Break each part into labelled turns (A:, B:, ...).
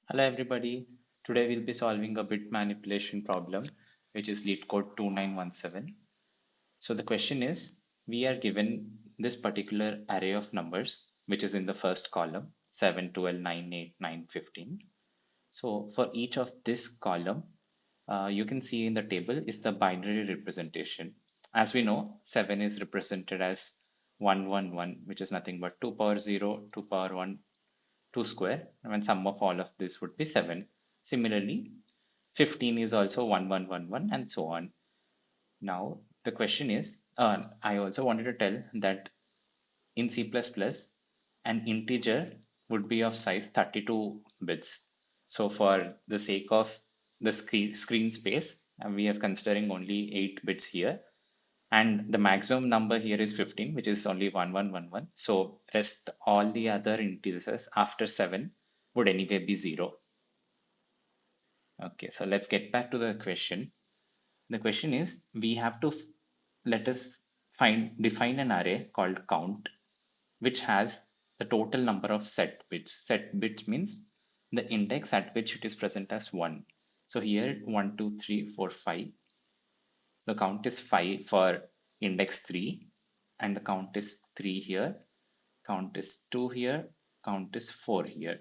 A: Hello everybody. Today we'll be solving a bit manipulation problem, which is Leetcode 2917. So the question is, we are given this particular array of numbers, which is in the first column, 7, 12, 9, 8, 9, 15. So for each of this column, you can see in the table is the binary representation. As we know, 7 is represented as 111, which is nothing but 2 power 0, 2 power 1, 2 square, and sum of all of this would be 7. Similarly, 15 is also 1111 and so on. Now, the question is, I also wanted to tell that in C++, an integer would be of size 32 bits. So for the sake of the screen space, we are considering only 8 bits here. And the maximum number here is 15, which is only 1111. So rest all the other integers after 7 would anyway be 0. Okay, so let's get back to the question. The question is, we have to let us define an array called count, which has the total number of set bits. Set bits means the index at which it is present as 1. So here 1, 2, 3, 4, 5. The count is 5 for index 3, and the count is 3 here, count is 2 here, count is 4 here.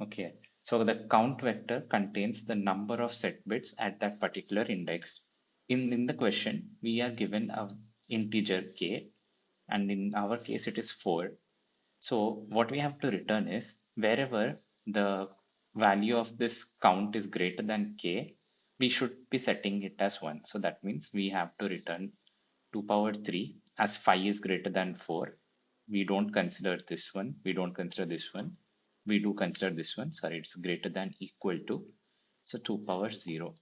A: Okay, so the count vector contains the number of set bits at that particular index. In the question, we are given a integer k, and in our case it is 4. So what we have to return is wherever the value of this count is greater than k, we should be setting it as 1. So that means we have to return 2 power 3 as 5 is greater than 4. We don't consider this one. We don't consider this one. We do consider this one. Sorry, it's greater than equal to. So 2 power 0.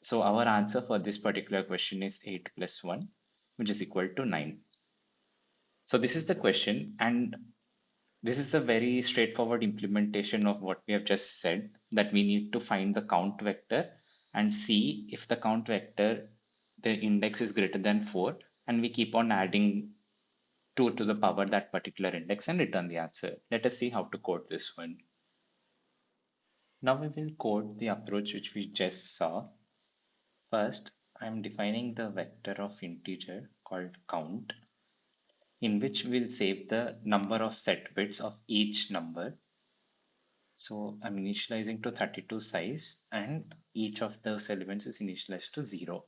A: So our answer for this particular question is 8 plus 1, which is equal to 9. So this is the question, and this is a very straightforward implementation of what we have just said, that we need to find the count vector and see if the count vector, the index is greater than 4, and we keep on adding 2 to the power that particular index and return the answer. Let us see how to code this one. Now we will code the approach which we just saw. First, I'm defining the vector of integer called count, in which we'll save the number of set bits of each number. So I'm initializing to 32 size, and each of those elements is initialized to 0.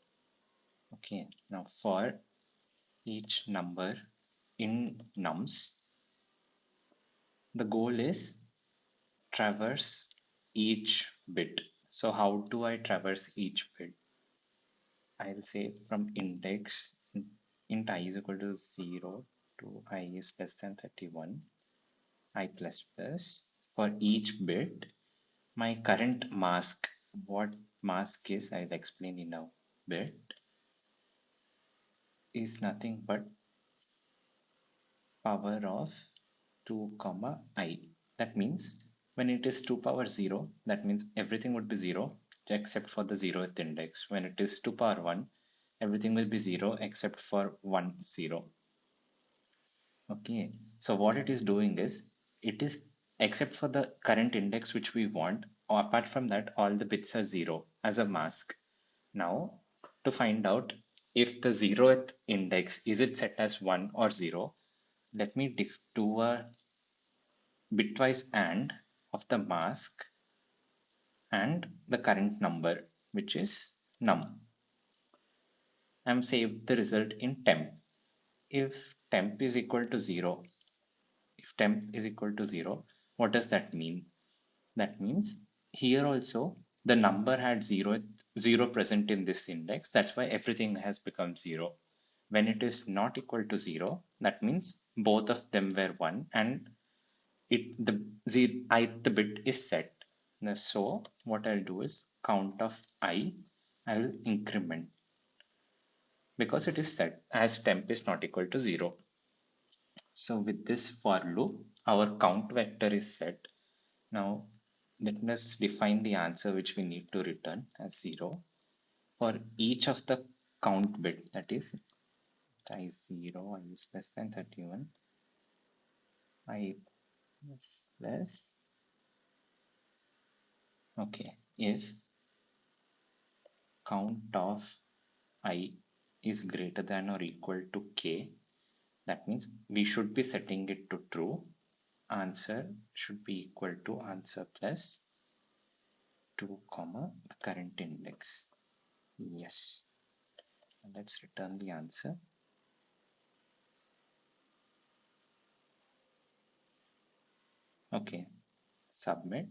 A: Okay, now for each number in nums, the goal is traverse each bit. So how do I traverse each bit? I'll say from index int I is equal to 0 to I is less than 31, I plus plus. For each bit, my current mask, what mask is, I'll explain in a bit, is nothing but power of 2 comma I. That means when it is 2 power 0, that means everything would be 0 except for the 0th index. When it is 2 power 1, everything will be 0 except for 1 0. Okay, so what it is doing is, it is except for the current index which we want, or apart from that, all the bits are 0 as a mask. Now, to find out if the 0th index is it set as 1 or 0, let me do a bitwise AND of the mask and the current number, which is num. I'm saved the result in temp. If temp is equal to 0, if temp is equal to 0, what does that mean? That means here also the number had 0 present in this index. That's why everything has become 0. When it is not equal to 0, that means both of them were 1, and the bit is set. Now, so what I'll do is count of I will increment, because it is set as temp is not equal to 0. So with this for loop, our count vector is set. Now let us define the answer which we need to return as 0 for each of the count bit, that is I 0, I is less than 31, I is less Okay, if count of I is greater than or equal to k, that means we should be setting it to true. Answer should be equal to answer plus 2 comma the current index. Yes, let's return the answer. Okay, submit.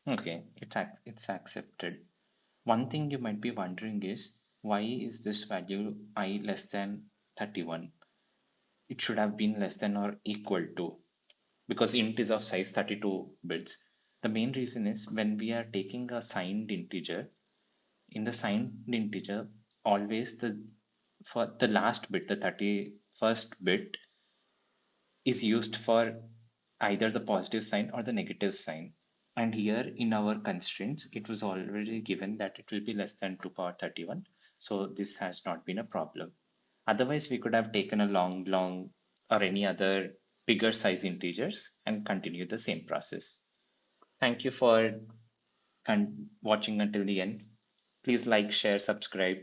A: Okay, it's accepted. One thing you might be wondering is why is this value I less than 31? It should have been less than or equal to, because int is of size 32 bits. The main reason is when we are taking a signed integer, in the signed integer, always the for the last bit, the 31st bit is used for either the positive sign or the negative sign. And here in our constraints, it was already given that it will be less than 2 power 31. So this has not been a problem. Otherwise, we could have taken a long or any other bigger size integers and continue the same process. Thank you for watching until the end. Please like, share, subscribe.